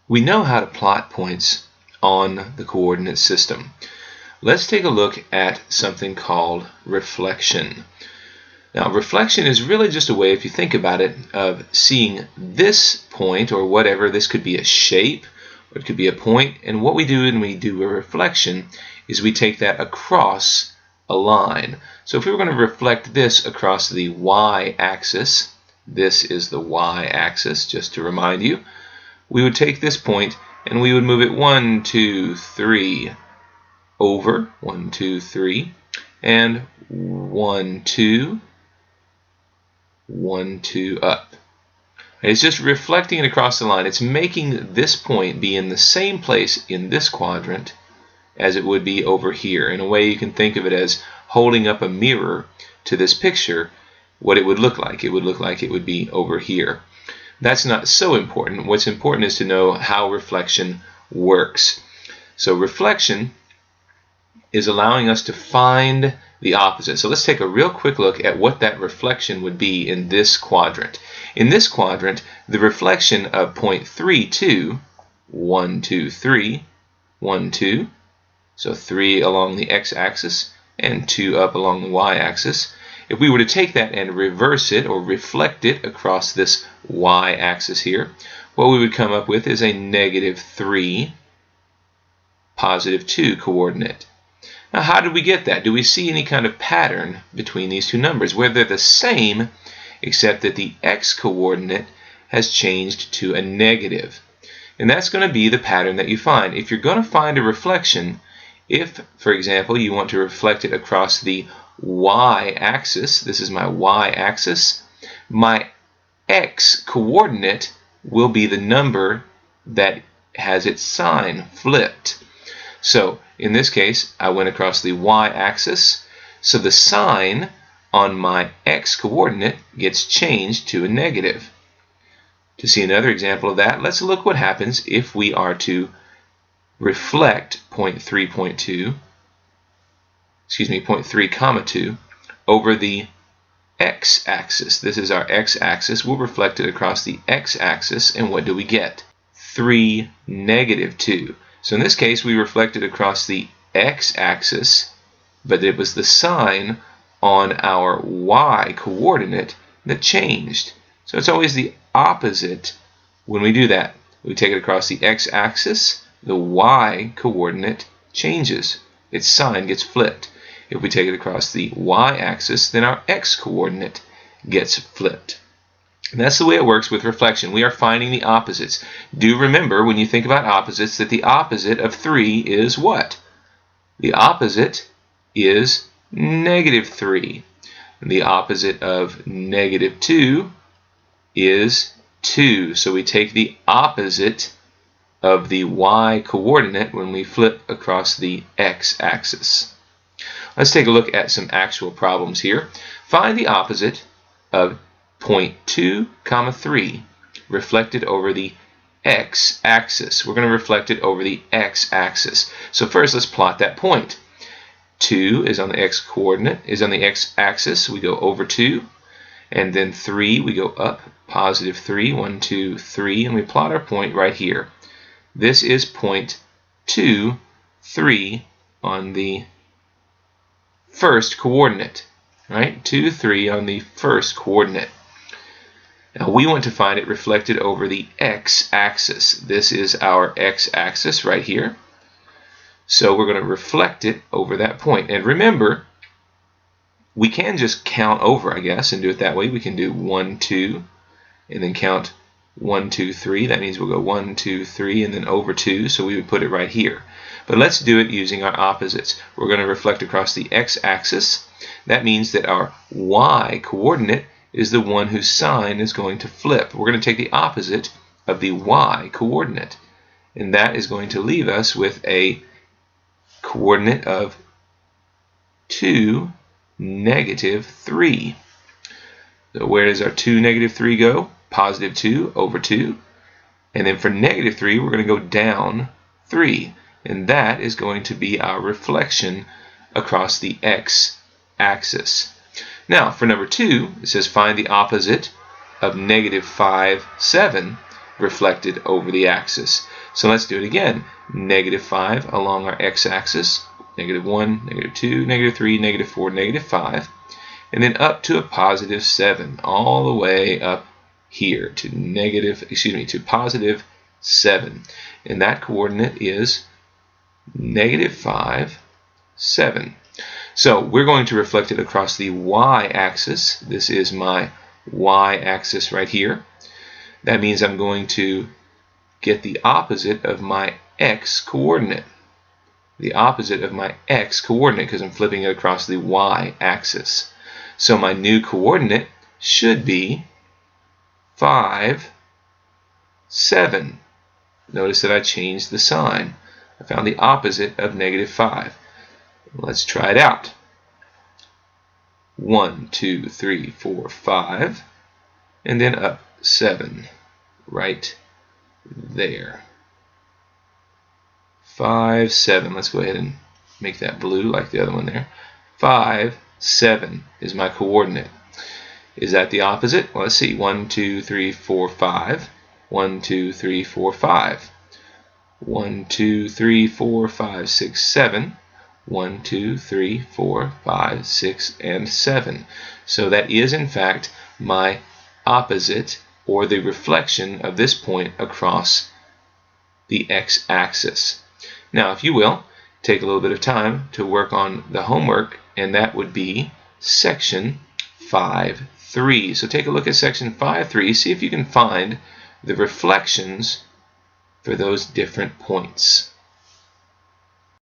We know how to plot points on the coordinate system. Let's take a look at something called reflection. Now, reflection is really just a way, if you think about it, of seeing this point or whatever. This could be a shape or it could be a point. And what we do when we do a reflection is we take that across a line. So if we were going to reflect this across the y-axis, this is the y-axis, just to remind you, we would take this point and we would move it 1, 2, 3 over, 1, 2, 3, and 1, 2, 1, 2 up. It's just reflecting it across the line. It's making this point be in the same place in this quadrant as it would be over here. In a way, you can think of it as holding up a mirror to this picture, what it would look like. It would look like it would be over here. That's not so important. What's important is to know how reflection works. So reflection is allowing us to find the opposite. So let's take a real quick look at what that reflection would be in this quadrant. In this quadrant, the reflection of point 3, 2, 1, 2, 3, 1, 2, so 3 along the x-axis and 2 up along the y-axis. If we were to take that and reverse it or reflect it across this y-axis here, what we would come up with is a -3, +2 coordinate. Now, how did we get that? Do we see any kind of pattern between these two numbers where they're the same except that the x-coordinate has changed to a negative? And that's going to be the pattern that you find. If you're going to find a reflection, if, for example, you want to reflect it across the y-axis, this is my y-axis, my x-coordinate will be the number that has its sign flipped. So in this case, I went across the y-axis, so the sign on my x-coordinate gets changed to a negative. To see another example of that, let's look what happens if we are to reflect point 3, 2 over the x-axis. This is our x-axis. We'll reflect it across the x-axis, and what do we get? 3, -2. So in this case, we reflected across the x-axis, but it was the sign on our y-coordinate that changed. So it's always the opposite when we do that. We take it across the x-axis, the y-coordinate changes. Its sign gets flipped. If we take it across the y-axis, then our x-coordinate gets flipped. And that's the way it works with reflection. We are finding the opposites. Do remember, when you think about opposites, that the opposite of 3 is what? The opposite is -3. And the opposite of -2 is 2. So we take the opposite of the y-coordinate when we flip across the x-axis. Let's take a look at some actual problems here. Find the opposite of point 2, 3 reflected over the x-axis. We're going to reflect it over the x-axis. So first, let's plot that point. 2 is on the x-coordinate, is on the x-axis. We go over 2. And then 3, we go up, +3, 1, 2, 3, and we plot our point right here. This is point 2, 3 on the first coordinate, right? 2, 3 on the first coordinate. Now we want to find it reflected over the x-axis. This is our x-axis right here. So we're going to reflect it over that point. And remember, we can just count over, I guess, and do it that way. We can do 1, 2, and then count 1, 2, 3. That means we'll go 1, 2, 3, and then over 2. So we would put it right here. But let's do it using our opposites. We're going to reflect across the x-axis. That means that our y-coordinate is the one whose sign is going to flip. We're going to take the opposite of the y-coordinate. And that is going to leave us with a coordinate of 2, -3. So where does our 2, -3 go? +2 over 2. And then for -3, we're going to go down 3. And that is going to be our reflection across the x-axis. Now, for number 2, it says find the opposite of -5, 7 reflected over the axis. So let's do it again. -5 along our x-axis, -1, -2, -3, -4, -5, and then up to a +7, all the way up here to +7, and that coordinate is -5, 7. So we're going to reflect it across the y-axis. This is my y-axis right here. That means I'm going to get the opposite of my x-coordinate. The opposite of my x-coordinate, because I'm flipping it across the y-axis. So my new coordinate should be 5, 7. Notice that I changed the sign. I found the opposite of -5. Let's try it out. 1, 2, 3, 4, 5, and then up 7, right there. 5, 7. Let's go ahead and make that blue like the other one there. 5, 7 is my coordinate. Is that the opposite? Well, let's see. 1, 2, 3, 4, 5. 1, 2, 3, 4, 5. 1, 2, 3, 4, 5, 6, 7. 1, 2, 3, 4, 5, 6, and 7. So that is, in fact, my opposite, or the reflection of this point across the x-axis. Now, if you will, take a little bit of time to work on the homework, and that would be section 5.3. So take a look at section 5.3, see if you can find the reflections for those different points.